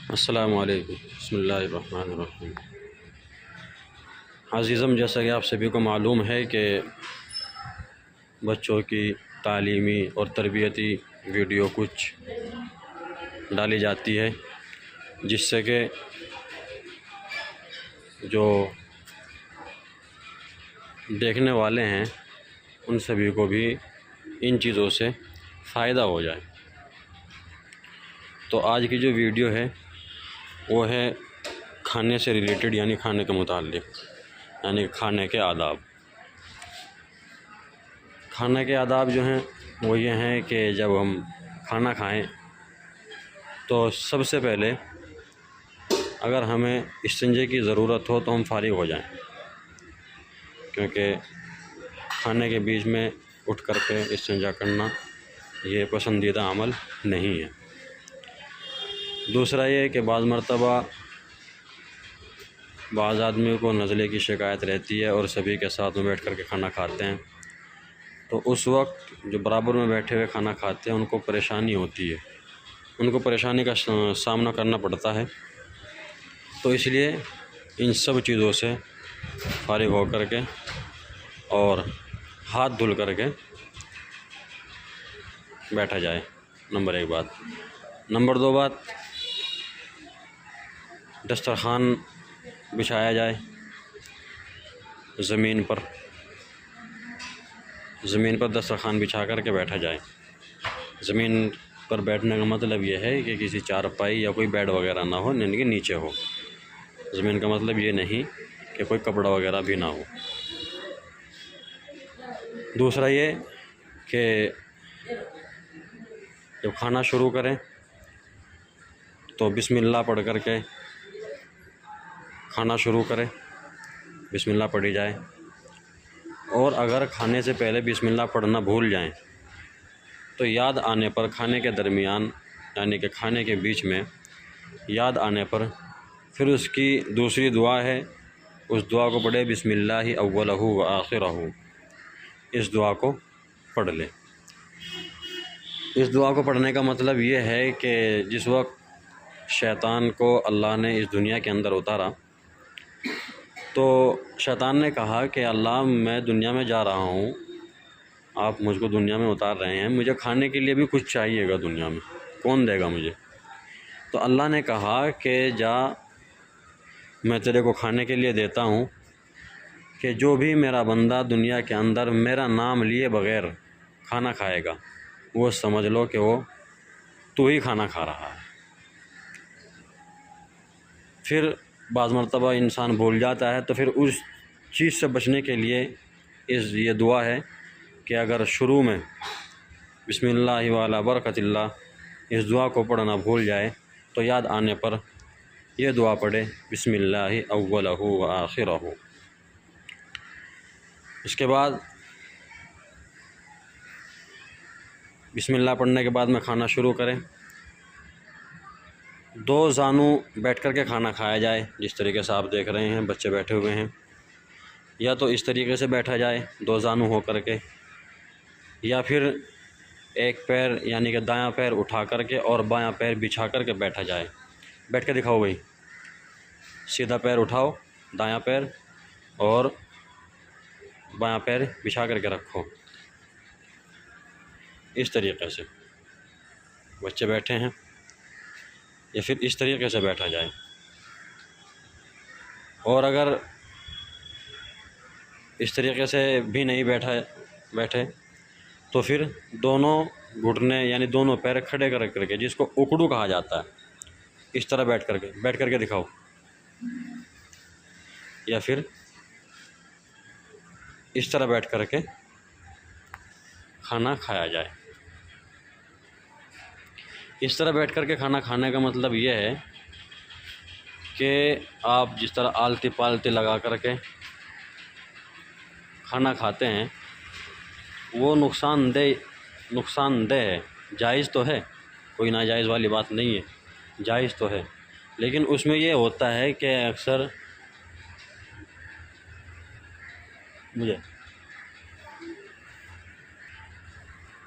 अस्सलामुअलैकुम बिस्मिल्लाहिर्रहमानिर्रहीम। अज़ीज़म, जैसा कि आप सभी को मालूम है कि बच्चों की तालीमी और तरबियती वीडियो कुछ डाली जाती है, जिससे कि जो देखने वाले हैं उन सभी को भी इन चीज़ों से फ़ायदा हो जाए। तो आज की जो वीडियो है वो है खाने से रिलेटेड, यानी खाने के मुताल्लिक़, यानी खाने के आदाब। खाने के आदाब जो हैं वो ये हैं कि जब हम खाना खाएं तो सबसे पहले अगर हमें इस्तिंजे की ज़रूरत हो तो हम फ़ारिग हो जाएं, क्योंकि खाने के बीच में उठ कर के इस्तिंजा करना ये पसंदीदा अमल नहीं है। दूसरा ये कि बाज़ आदमियों को नज़ले की शिकायत रहती है और सभी के साथ में बैठ कर के खाना खाते हैं, तो उस वक्त जो बराबर में बैठे हुए खाना खाते हैं उनको परेशानी होती है, उनको परेशानी का सामना करना पड़ता है। तो इसलिए इन सब चीज़ों से फ़ारिग हो कर के और हाथ धुल कर के बैठा जाए, नंबर 1 बात। नंबर 2 बात, दस्तरख़्वान बिछाया जाए ज़मीन पर दस्तरख़्वान बिछा कर के बैठा जाए। ज़मीन पर बैठने का मतलब ये है कि किसी चारपाई या कोई बेड वगैरह ना हो, यानी कि नीचे हो। ज़मीन का मतलब ये नहीं कि कोई कपड़ा वगैरह भी ना हो। दूसरा ये कि जब खाना शुरू करें तो बिस्मिल्लाह पढ़ कर के खाना शुरू करें, बिस्मिल्लाह पढ़ी जाए। और अगर खाने से पहले बिस्मिल्लाह पढ़ना भूल जाएं तो याद आने पर खाने के दरमियान, यानी कि खाने के बीच में याद आने पर फिर उसकी दूसरी दुआ है, उस दुआ को पढ़े, बिस्मिल्लाहि अव्वलहु व आखिरहु। इस दुआ को पढ़ लें। इस दुआ को पढ़ने का मतलब ये है कि जिस वक्त शैतान को अल्लाह ने इस दुनिया के अंदर उतारा तो शैतान ने कहा कि अल्लाह, मैं दुनिया में जा रहा हूँ, आप मुझको दुनिया में उतार रहे हैं, मुझे खाने के लिए भी कुछ चाहिएगा दुनिया में, कौन देगा मुझे? तो अल्लाह ने कहा कि जा, मैं तेरे को खाने के लिए देता हूँ कि जो भी मेरा बंदा दुनिया के अंदर मेरा नाम लिए बग़ैर खाना खाएगा वो समझ लो कि वो तू ही खाना खा रहा है। फिर बाज़ मरतबा इंसान भूल जाता है, तो फिर उस चीज़ से बचने के लिए ये दुआ है कि अगर शुरू में बिस्मिल्लाहि वाला बरकतिल्लाह इस दुआ को पढ़ना भूल जाए तो याद आने पर यह दुआ पढ़े, बिस्मिल्लाहि अव्वलहु व आखिरहु। इसके बाद बिस्मिल्लाह पढ़ने के बाद में खाना शुरू करें। 2 जानू बैठ कर के खाना खाया जाए, जिस तरीके से आप देख रहे हैं बच्चे बैठे हुए हैं, या तो इस तरीके से बैठा जाए 2 जानू हो कर के, या फिर एक पैर यानी कि दायां पैर उठा कर के और बायां पैर बिछा कर के बैठा जाए। बैठ के दिखाओ भाई, सीधा पैर उठाओ, दायां पैर, और बायां पैर बिछा कर के रखो। इस तरीके से बच्चे बैठे हैं, या फिर इस तरीके से बैठा जाए। और अगर इस तरीके से भी नहीं बैठे तो फिर दोनों घुटने यानी दोनों पैर खड़े कर करके, जिसको उकड़ू कहा जाता है, इस तरह बैठ करके दिखाओ, या फिर इस तरह बैठ करके खाना खाया जाए। इस तरह बैठ करके खाना खाने का मतलब ये है कि आप जिस तरह आलती पालती लगा करके खाना खाते हैं वो नुकसानदेह है। जायज़ तो है, कोई नाजायज़ वाली बात नहीं है, जायज़ तो है, लेकिन उसमें ये होता है कि अक्सर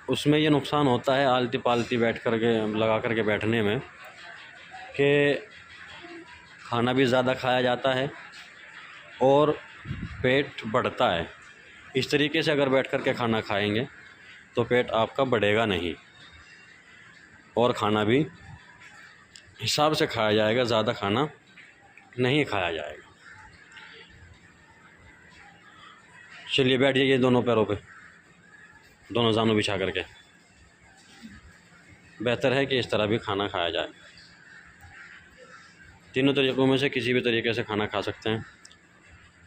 उसमें ये नुकसान होता है आलती पालती बैठ कर के लगा कर के बैठने में, कि खाना भी ज़्यादा खाया जाता है और पेट बढ़ता है। इस तरीके से अगर बैठ कर के खाना खाएंगे तो पेट आपका बढ़ेगा नहीं और खाना भी हिसाब से खाया जाएगा, ज़्यादा खाना नहीं खाया जाएगा। चलिए बैठ जाइए दोनों पैरों पे, दोनों जानों बिछा करके। बेहतर है कि इस तरह भी खाना खाया जाए। तीनों तरीक़ों में से किसी भी तरीके से खाना खा सकते हैं।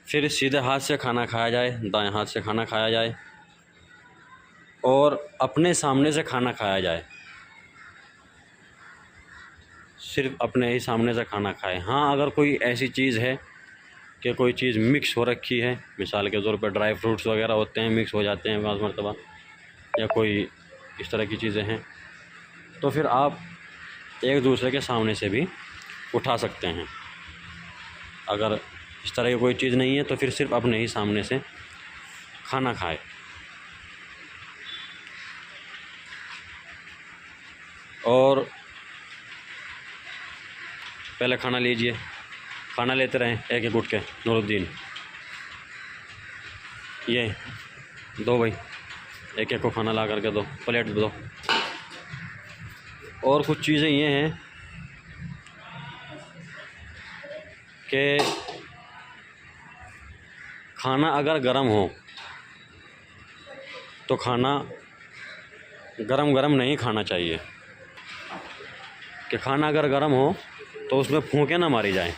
फिर सीधे हाथ से खाना खाया जाए, दाएं हाथ से खाना खाया जाए और अपने सामने से खाना खाया जाए। सिर्फ अपने ही सामने से खाना खाएं। हाँ, अगर कोई ऐसी चीज़ है कि कोई चीज़ मिक्स हो रखी है, मिसाल के तौर पर ड्राई फ्रूट्स वगैरह होते हैं, मिक्स हो जाते हैं बाज़ मरतबा, या कोई इस तरह की चीज़ें हैं, तो फिर आप एक दूसरे के सामने से भी उठा सकते हैं। अगर इस तरह की कोई चीज़ नहीं है तो फिर सिर्फ अपने ही सामने से खाना खाएं। और पहले खाना लीजिए, खाना लेते रहें एक एक उठ के। नूरुद्दीन, ये दो भाई, एक एक को खाना ला करके दो, प्लेट दो। और कुछ चीज़ें ये हैं कि खाना अगर गर्म हो तो खाना गरम गरम नहीं खाना चाहिए। कि खाना अगर गर्म हो तो उसमें फूंके ना मारी जाएं,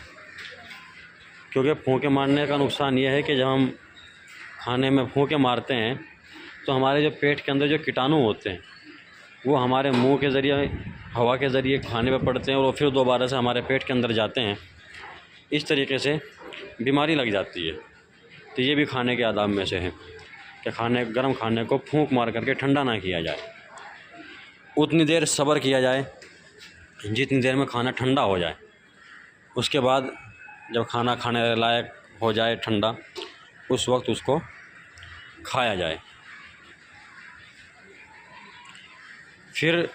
क्योंकि फूंके मारने का नुकसान ये है कि जब हम खाने में फूंके मारते हैं तो हमारे जो पेट के अंदर जो कीटाणु होते हैं वो हमारे मुंह के ज़रिए, हवा के ज़रिए खाने पे पड़ते हैं और फिर दोबारा से हमारे पेट के अंदर जाते हैं। इस तरीके से बीमारी लग जाती है। तो ये भी खाने के आदाब में से है कि गर्म खाने को फूंक मार करके ठंडा ना किया जाए। उतनी देर सब्र किया जाए जितनी देर में खाना ठंडा हो जाए। उसके बाद जब खाना खाने लायक हो जाए ठंडा, उस वक्त उसको खाया जाए। फिर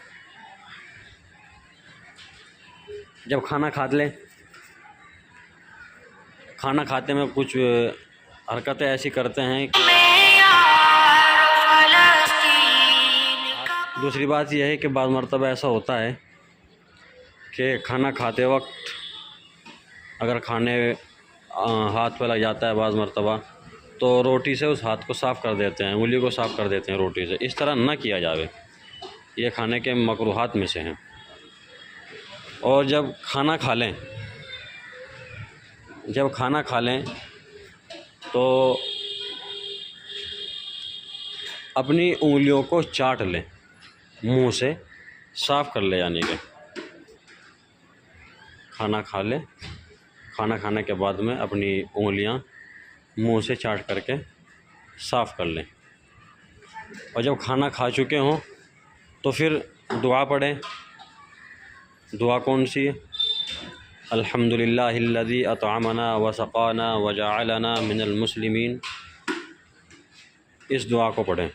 जब खाना खा लें, खाना खाते में कुछ हरकतें ऐसी करते हैं कि दूसरी बात यह है कि बाज़ मरतबा ऐसा होता है कि खाना खाते वक्त अगर खाने हाथ पे लग जाता है बाज़ मरतबा, तो रोटी से उस हाथ को साफ़ कर देते हैं, उंगली को साफ़ कर देते हैं रोटी से। इस तरह ना किया जावे, ये खाने के मकरूहात में से हैं। और जब खाना खा लें तो अपनी उंगलियों को चाट लें, मुंह से साफ़ कर ले, यानी कि खाना खा लें, खाना खाने के बाद में अपनी उंगलियां मुंह से चाट करके साफ़ कर लें। और जब खाना खा चुके हों तो फिर दुआ पढ़ें। दुआ कौन सी है? अल्हम्दुलिल्लाहिल्लज़ी अतअमना व सक़ाना व जअलना मिनल मुस्लिमीन। इस दुआ को पढ़ें।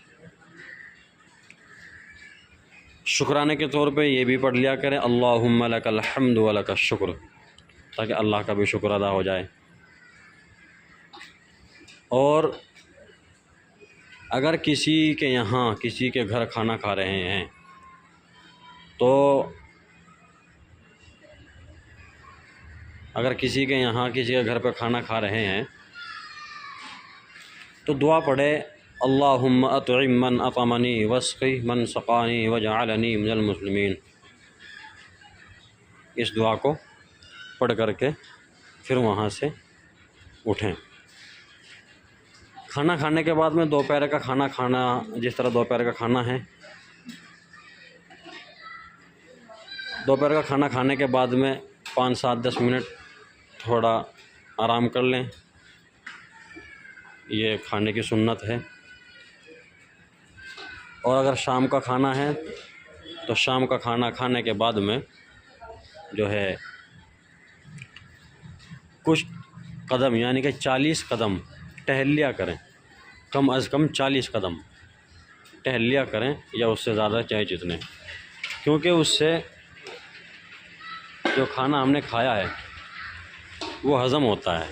शुक्राने के तौर पे ये भी पढ़ लिया करें, अल्लाहुम्मा लकल हम्दु व लकश शुक्र, ताकि अल्लाह का भी शुक्र अदा हो जाए। और अगर किसी के घर खाना खा रहे हैं तो किसी के घर पर खाना खा रहे हैं तो दुआ पढ़े, अल्लाहुम्मा अतइम मन अतमनी वस्क़ि मन सक़ानी वजअलनी मिनल मुस्लिमीन। इस दुआ को पढ़ करके फिर वहाँ से उठें। खाना खाने के बाद में दोपहर का खाना खाना, जिस तरह दोपहर का खाना है, दोपहर का खाना खाने के बाद में 5-7-10 मिनट थोड़ा आराम कर लें। ये खाने की सुन्नत है। और अगर शाम का खाना है तो शाम का खाना खाने के बाद में जो है कुछ कदम, यानी कि 40 कदम टहल लिया करें, कम अज़ कम 40 कदम टहल लिया करें, या उससे ज़्यादा चाहे जितने, क्योंकि उससे जो खाना हमने खाया है वो हज़म होता है।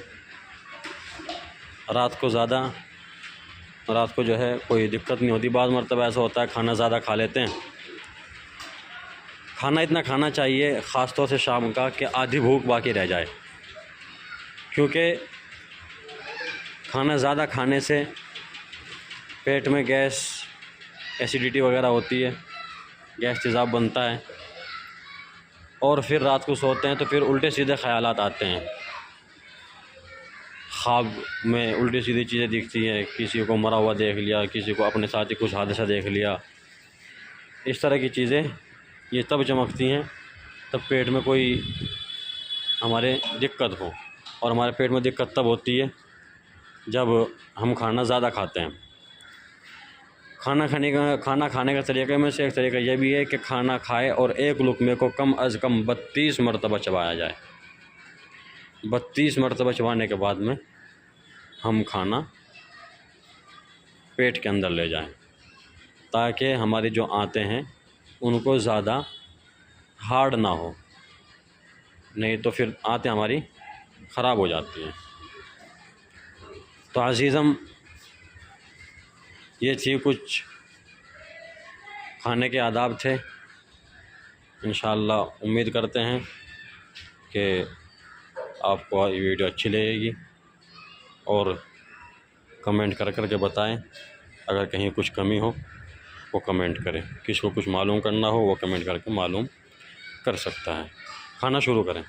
रात को जो है कोई दिक्कत नहीं होती। बाद मरतबा ऐसा होता है खाना ज़्यादा खा लेते हैं। खाना इतना खाना चाहिए ख़ास तौर से शाम का कि आधी भूख बाकी रह जाए, क्योंकि खाना ज़्यादा खाने से पेट में गैस, एसिडिटी वगैरह होती है, गैस तेज़ाब बनता है और फिर रात को सोते हैं तो फिर उल्टे सीधे ख़यालात आते हैं। ख्वाब में उल्टी सीधी चीज़ें दिखती हैं, किसी को मरा हुआ देख लिया, किसी को अपने साथ ही कुछ हादसा देख लिया। इस तरह की चीज़ें ये तब चमकती हैं तब पेट में कोई हमारे दिक्कत हो। और हमारे पेट में दिक्कत तब होती है जब हम खाना ज़्यादा खाते हैं। खाना खाने का तरीक़े में से एक तरीका यह भी है कि खाना खाए और एक लुक़मे को कम अज़ कम 32 मरतबा चबाया जाए। 32 मरतबा चबाने के बाद में हम खाना पेट के अंदर ले जाएं, ताकि हमारी जो आंतें हैं उनको ज़्यादा हार्ड ना हो, नहीं तो फिर आंतें हमारी ख़राब हो जाती हैं। तो अज़ीज़म, ये थी कुछ खाने के आदाब थे। इंशाअल्लाह उम्मीद करते हैं कि आपको ये वीडियो अच्छी लगेगी और कमेंट कर के बताएं। अगर कहीं कुछ कमी हो वो कमेंट करें, किसी को कुछ मालूम करना हो वो कमेंट करके मालूम कर सकता है। खाना शुरू करें।